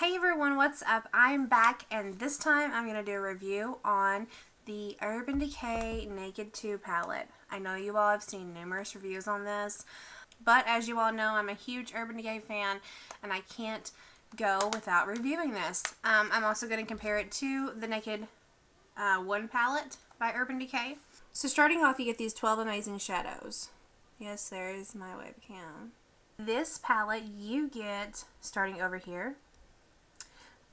Hey everyone, what's up? I'm back and this time I'm going to do a review on the Urban Decay Naked 2 palette. I know you all have seen numerous reviews on this, but as you all know, I'm a huge Urban Decay fan and I can't go without reviewing this. I'm also going to compare it to the Naked 1 palette by Urban Decay. So starting off, you get these 12 amazing shadows. Yes, there is my webcam. This palette you get, starting over here,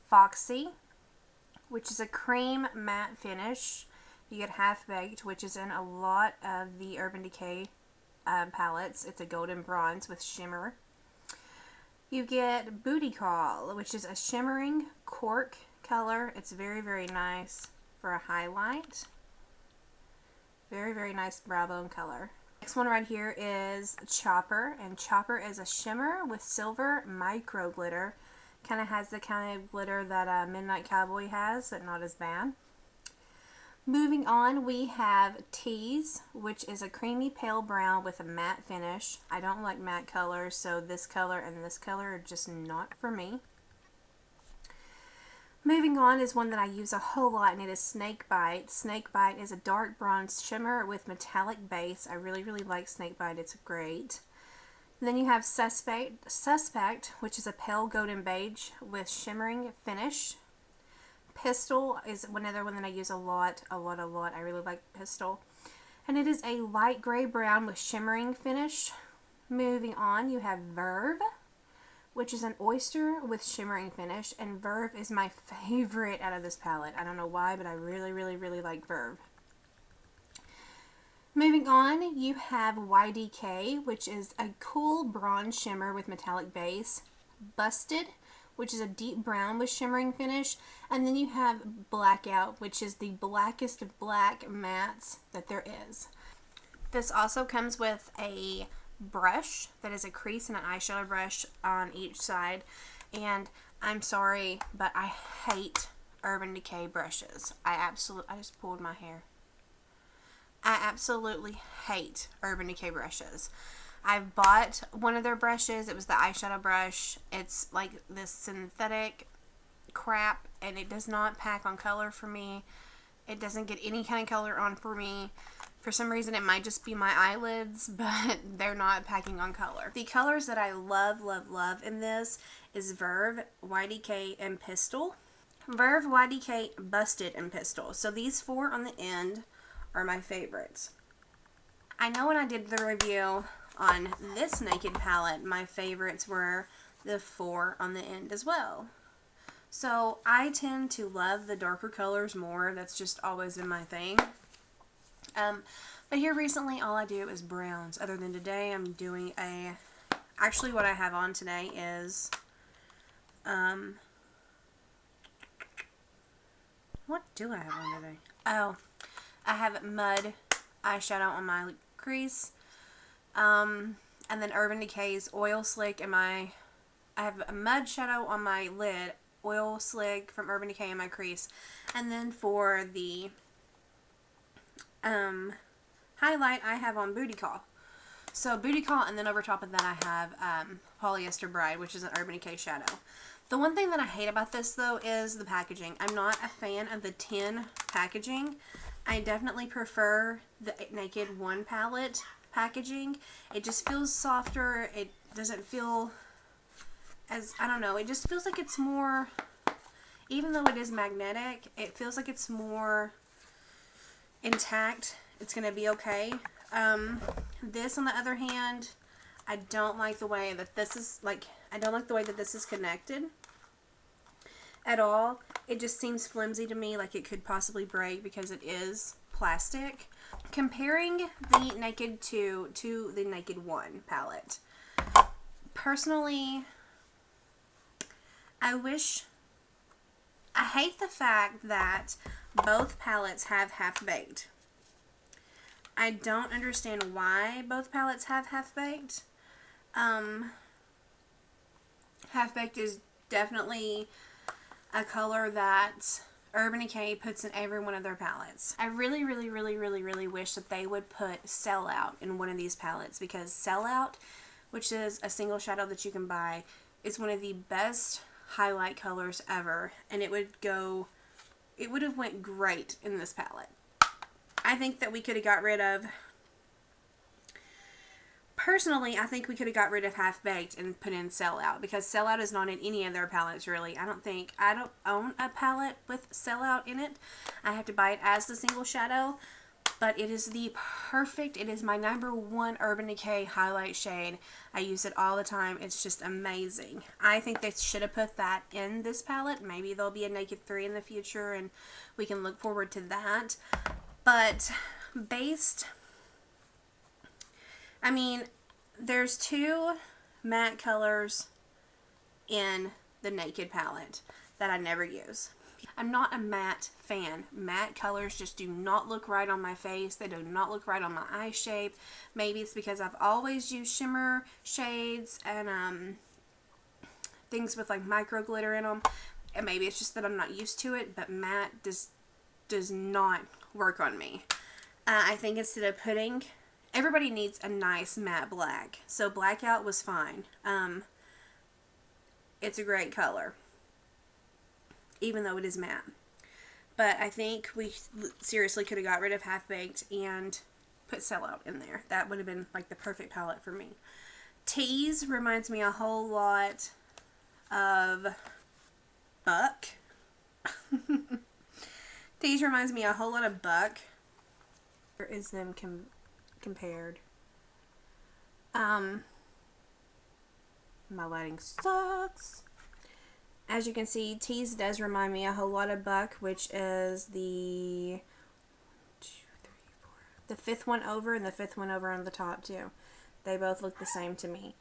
Foxy, which is a cream matte finish. You get Half Baked, which is in a lot of the Urban Decay palettes. It's a golden bronze with shimmer. You get Booty Call, which is a shimmering cork color. It's very, very nice for a highlight. Very, very nice brow bone color. Next one right here is Chopper, and Chopper is a shimmer with silver micro glitter. Kind of has the kind of glitter that Midnight Cowboy has, but not as bad. Moving on, we have Tease, which is a creamy pale brown with a matte finish. I don't like matte colors, so this color and this color are just not for me. Moving on is one that I use a whole lot, and it is Snakebite. Snakebite is a dark bronze shimmer with metallic base. I really, really like Snakebite. It's great. Then you have Suspect, which is a pale golden beige with shimmering finish. Pistol is another one that I use a lot. I really like Pistol. And it is a light gray brown with shimmering finish. Moving on, you have Verve, which is an oyster with shimmering finish. And Verve is my favorite out of this palette. I don't know why, but I really, really, really like Verve. Moving on, you have YDK, which is a cool bronze shimmer with metallic base. Busted, which is a deep brown with shimmering finish. And then you have Blackout, which is the blackest of black mattes that there is. This also comes with a brush that is a crease and an eyeshadow brush on each side. And I'm sorry, but I hate Urban Decay brushes. I just pulled my hair. I absolutely hate Urban Decay brushes. I've bought one of their brushes. It was the eyeshadow brush. It's like this synthetic crap, and it does not pack on color for me. It doesn't get any kind of color on for me. For some reason, it might just be my eyelids, but they're not packing on color. The colors that I love, love, love in this is Verve, YDK, and Pistol. Verve, YDK, Busted, and Pistol. So these four on the end are my favorites. I know when I did the review on this Naked palette, my favorites were the four on the end as well. So I tend to love the darker colors more. That's just always been my thing. But here recently, all I do is browns. Other than today, I'm doing actually what I have on today is, what do I have on today? Oh, I have Mud eyeshadow on my crease, and then Urban Decay's Oil Slick in my, I have a Mud shadow on my lid, Oil Slick from Urban Decay in my crease, and then for the highlight I have on Booty Call. So Booty Call, and then over top of that I have Polyester Bride, which is an Urban Decay shadow. The one thing that I hate about this though is the packaging. I'm not a fan of the tin packaging. I definitely prefer the Naked 1 palette packaging. It just feels softer. It doesn't feel as, I don't know, it just feels like it's more, even though it is magnetic, it feels like it's more intact. It's going to be okay. This, on the other hand, I don't like the way that this is, I don't like the way that this is connected at all. It just seems flimsy to me, like it could possibly break because it is plastic. Comparing the Naked 2 to the Naked 1 palette, personally, I hate the fact that both palettes have Half Baked. I don't understand why both palettes have Half Baked. Half Baked is definitely a color that Urban Decay puts in every one of their palettes. I really, really, really, really, really wish that they would put Sellout in one of these palettes, because Sellout, which is a single shadow that you can buy, is one of the best highlight colors ever, and it would have went great in this palette. I think that we could have got rid of, personally, I think we could have got rid of Half Baked and put in Sellout, because Sellout is not in any of their palettes really. I don't own a palette with Sellout in it. I have to buy it as the single shadow, but it is the perfect, it is my #1 Urban Decay highlight shade. I use it all the time. It's just amazing. I think they should have put that in this palette. Maybe there'll be a Naked 3 in the future and we can look forward to that. But I mean, there's 2 matte colors in the Naked palette that I never use. I'm not a matte fan. Matte colors just do not look right on my face. They do not look right on my eye shape. Maybe it's because I've always used shimmer shades and things with like micro glitter in them. And maybe it's just that I'm not used to it, but matte does not work on me. I think instead of putting, everybody needs a nice matte black. So Blackout was fine. It's a great color, even though it is matte. But I think we seriously could have got rid of Half Baked and put Sellout in there. That would have been like the perfect palette for me. Tease reminds me a whole lot of Buck. Tease reminds me a whole lot of Buck. Where is them compared? My lighting sucks. As you can see, Tease does remind me a whole lot of Buck, which is the 5th one over and the 5th one over on the top too. They both look the same to me.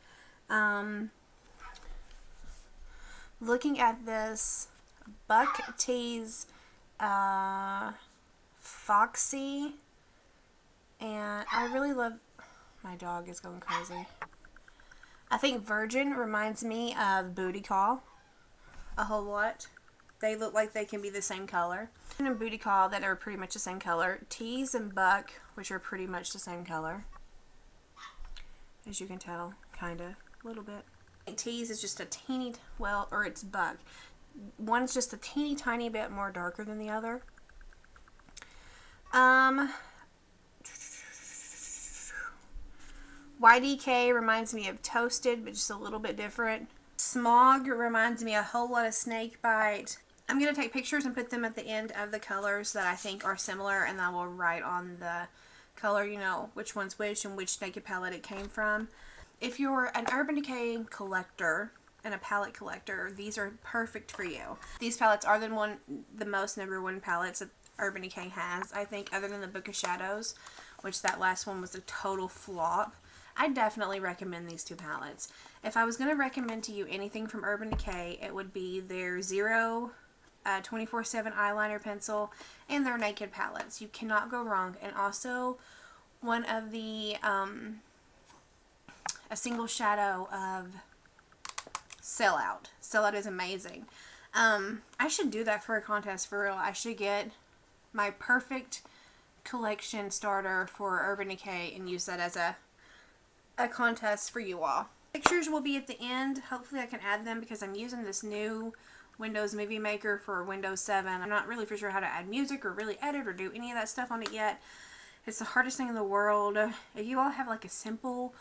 Looking at this Buck, Tease, Foxy, and I really love, my dog is going crazy. I think Virgin reminds me of Booty Call a whole lot. They look like they can be the same color. And Booty Call that are pretty much the same color. Tease and Buck, which are pretty much the same color. As you can tell, kinda, a little bit. Tease is just a teeny, well, or it's Buck. One's just a teeny tiny bit more darker than the other. YDK reminds me of Toasted, but just a little bit different. Smog reminds me a whole lot of Snakebite. I'm going to take pictures and put them at the end of the colors that I think are similar, and I will write on the color, you know, which one's which and which Naked palette it came from. If you're an Urban Decay collector and a palette collector, these are perfect for you. These palettes are the most #1 palettes that Urban Decay has, I think, other than the Book of Shadows, which that last one was a total flop. I definitely recommend these 2 palettes. If I was going to recommend to you anything from Urban Decay, it would be their Zero 24/7 eyeliner pencil and their Naked palettes. You cannot go wrong. And also one of the a single shadow of Sellout. Sellout is amazing. I should do that for a contest for real. I should get my perfect collection starter for Urban Decay and use that as a contest for you all. Pictures will be at the end. Hopefully I can add them because I'm using this new Windows Movie Maker for Windows 7. I'm not really for sure how to add music or really edit or do any of that stuff on it yet. It's the hardest thing in the world. If you all have like a simple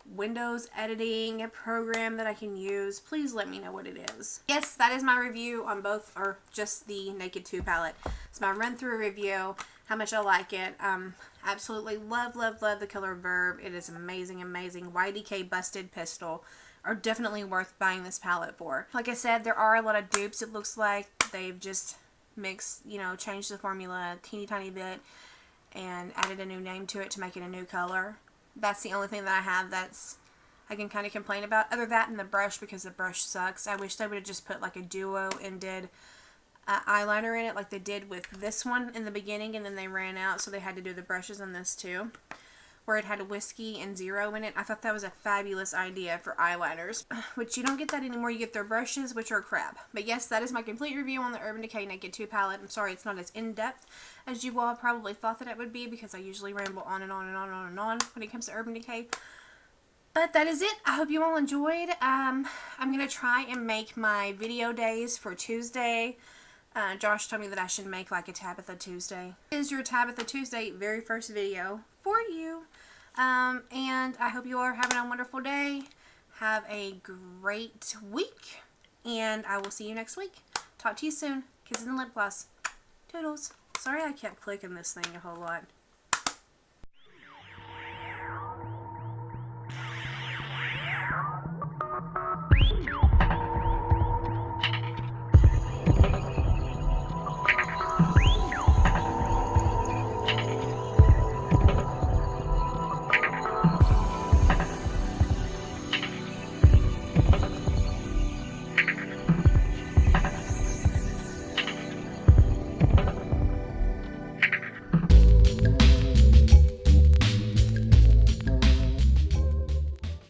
Windows editing program that I can use, please let me know what it is. Yes, that is my review on both, or just the Naked 2 palette. It's my run through review, how much I like it. Absolutely love the color Verb. It is amazing. YDK Busted Pistol are definitely worth buying this palette for. Like I said, there are a lot of dupes. It looks like they've just mixed, you know, changed the formula a teeny tiny bit and added a new name to it to make it a new color. That's the only thing that I have that's I can kind of complain about. Other that and the brush, because the brush sucks. I wish they would have just put like a duo and did eyeliner in it like they did with this one in the beginning, and then they ran out, so they had to do the brushes on this too, where it had Whiskey and Zero in it. I thought that was a fabulous idea for eyeliners, which you don't get that anymore. You get their brushes, which are crap. But yes, that is my complete review on the Urban Decay Naked 2 palette. I'm sorry it's not as in-depth as you all probably thought that it would be, because I usually ramble on and on and on and on and on when it comes to Urban Decay. But that is it. I hope you all enjoyed. I'm going to try and make my video days for Tuesday. Josh told me that I should make like a Tabitha Tuesday. This is your Tabitha Tuesday very first video for you. And I hope you all are having a wonderful day. Have a great week. And I will see you next week. Talk to you soon. Kisses and lip gloss. Toodles. Sorry I kept clicking this thing a whole lot.